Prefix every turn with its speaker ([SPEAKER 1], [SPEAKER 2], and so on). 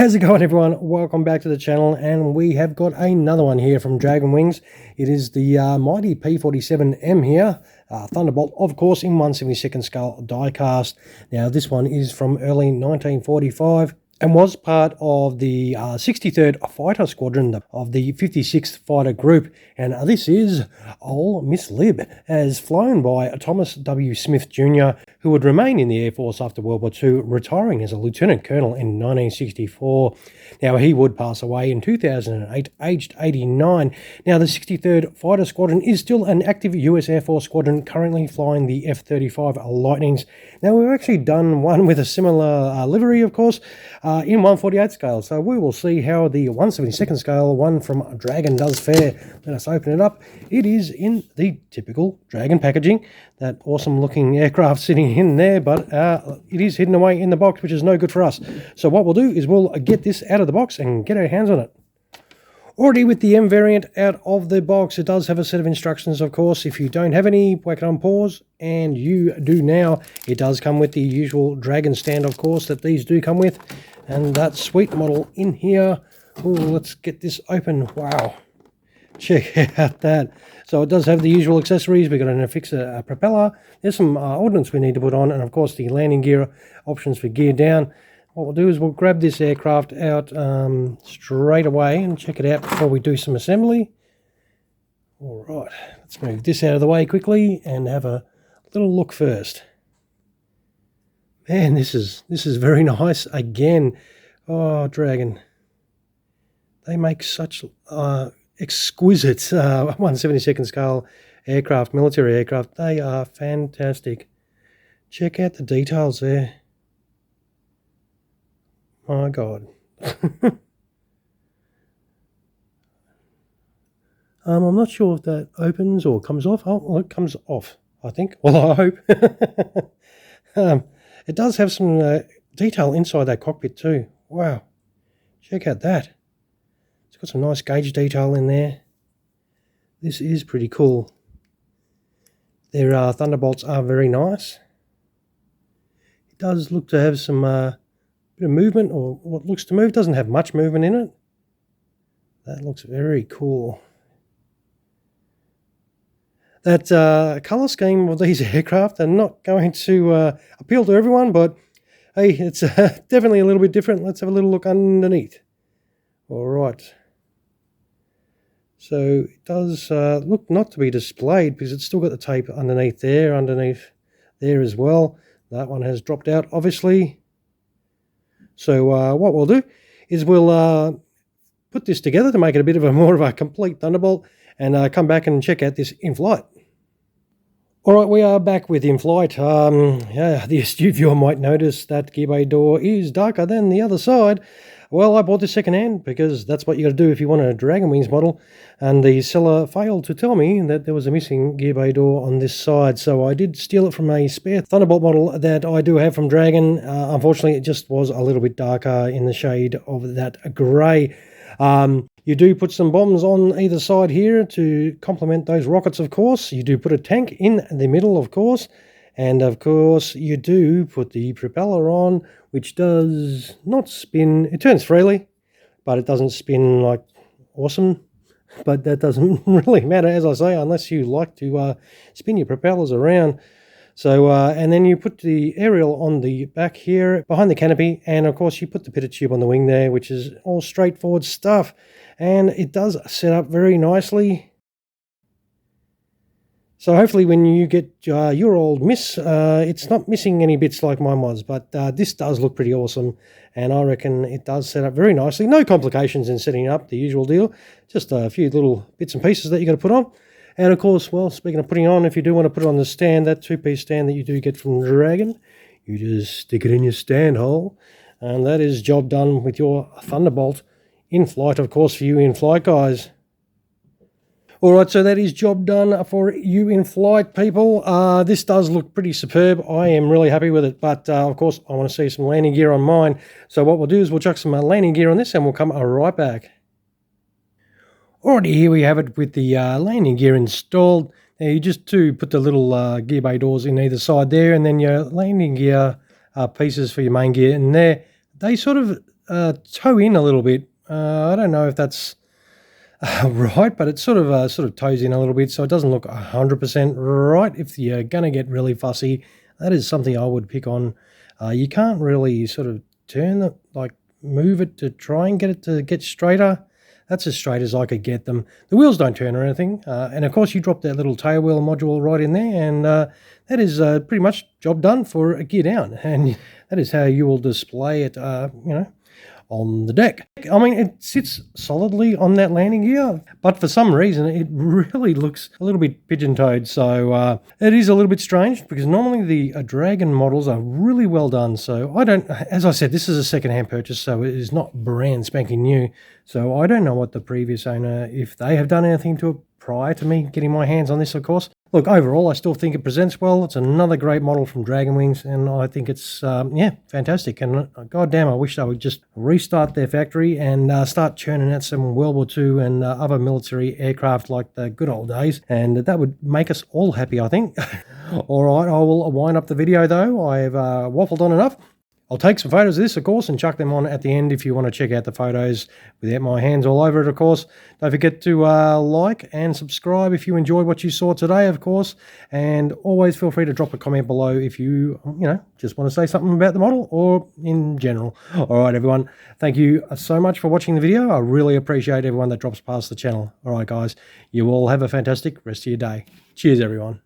[SPEAKER 1] How's it going, everyone? Welcome back to the channel, and we have got another one here from Dragon Wings. It is the mighty P-47M here, Thunderbolt, of course, in 1/72 scale diecast. Now, this one is from early 1945 and was part of the 63rd Fighter Squadron of the 56th Fighter Group. And this is Ole Miss Lib, as flown by Thomas W. Smith Jr., who would remain in the Air Force after World War II, retiring as a Lieutenant Colonel in 1964. Now, he would pass away in 2008, aged 89. Now, the 63rd Fighter Squadron is still an active US Air Force squadron, currently flying the F-35 Lightnings. Now, we've actually done one with a similar livery, of course, in 1/48 scale. So we will see how the 1/72 scale one from Dragon does fare. Let us open it up. It is in the typical Dragon packaging. That awesome looking aircraft sitting in there, but it is hidden away in the box, which is no good for us. So what we'll do is we'll get this out of the box and get our hands on it. Already with the M variant out of the box, it does have a set of instructions, of course. If you don't have any, whack it on pause, and you do now. It does come with the usual Dragon stand, of course, that these do come with, and that sweet model in here. Ooh, let's get this open. Wow, check out that. So it does have the usual accessories. We've got an affixer, a propeller. There's some ordnance we need to put on, and of course the landing gear options for gear down. What we'll do is we'll grab this aircraft out straight away and check it out before we do some assembly. All right, let's move this out of the way quickly and have a little look first. Man, this is very nice again. Oh, Dragon, they make such exquisite 1/72 scale aircraft, military aircraft. They are fantastic. Check out the details there. My God. I'm not sure if that opens or comes off. Oh, well, it comes off, I think. Well, I hope. It does have some detail inside that cockpit too. Wow. Check out that. It's got some nice gauge detail in there. This is pretty cool. Their Thunderbolts are very nice. It does look to have some bit of movement, or what looks to move. Doesn't have much movement in it. That looks very cool. That colour scheme of these aircraft are not going to appeal to everyone, but hey, it's definitely a little bit different. Let's have a little look underneath. All right. So it does look not to be displayed because it's still got the tape underneath there as well. That one has dropped out, obviously. So what we'll do is we'll put this together to make it a bit of more of a complete Thunderbolt, and come back and check out this in flight. All right, we are back with in flight. Yeah, the astute viewer might notice that gear bay door is darker than the other side. Well, I bought this secondhand because that's what you got to do if you want a Dragon Wings model, and the seller failed to tell me that there was a missing gear bay door on this side, so I did steal it from a spare Thunderbolt model that I do have from Dragon. Unfortunately, it just was a little bit darker in the shade of that grey. You do put some bombs on either side here to complement those rockets, of course. You do put a tank in the middle, of course. And of course, you do put the propeller on, which does not spin. It turns freely, but it doesn't spin like awesome. But that doesn't really matter, as I say, unless you like to spin your propellers around. So, and then you put the aerial on the back here, behind the canopy, and of course you put the pitot tube on the wing there, which is all straightforward stuff. And it does set up very nicely. So hopefully when you get your old Miss, it's not missing any bits like mine was, but this does look pretty awesome, and I reckon it does set up very nicely. No complications in setting up, the usual deal, just a few little bits and pieces that you got to put on. And of course, well, speaking of putting on, if you do want to put it on the stand, that two-piece stand that you do get from Dragon, you just stick it in your stand hole, and that is job done with your Thunderbolt in flight, of course, for you in flight guys. All right, so that is job done for you in flight, people. This does look pretty superb. I am really happy with it, but of course, I want to see some landing gear on mine. So what we'll do is we'll chuck some landing gear on this, and we'll come right back. Alrighty, here we have it with the landing gear installed. Now you just put the little gear bay doors in either side there, and then your landing gear pieces for your main gear in there. They sort of toe in a little bit. I don't know if that's right, but it sort of toes in a little bit, so it doesn't look 100% right. If you're going to get really fussy, that is something I would pick on. You can't really sort of turn it, like move it to try and get it to get straighter. That's as straight as I could get them. The wheels don't turn or anything. And of course you drop that little tail wheel module right in there, and that is pretty much job done for a gear down. And that is how you will display it, you know, on the deck. I mean, it sits solidly on that landing gear, but for some reason it really looks a little bit pigeon-toed. So it is a little bit strange, because normally the Dragon models are really well done. So I don't, as I said, this is a second-hand purchase, so it is not brand spanking new. So I don't know what the previous owner, if they have done anything to it prior to me getting my hands on this, of course. Look, overall, I still think it presents well. It's another great model from Dragon Wings, and I think it's, yeah, fantastic. And goddamn, I wish they would just restart their factory and start churning out some World War II and other military aircraft like the good old days, and that would make us all happy, I think. All right, I will wind up the video, though. I've waffled on enough. I'll take some photos of this, of course, and chuck them on at the end if you want to check out the photos without my hands all over it, of course. Don't forget to like and subscribe if you enjoyed what you saw today, of course. And always feel free to drop a comment below if you know, just want to say something about the model or in general. All right, everyone. Thank you so much for watching the video. I really appreciate everyone that drops past the channel. All right, guys. You all have a fantastic rest of your day. Cheers, everyone.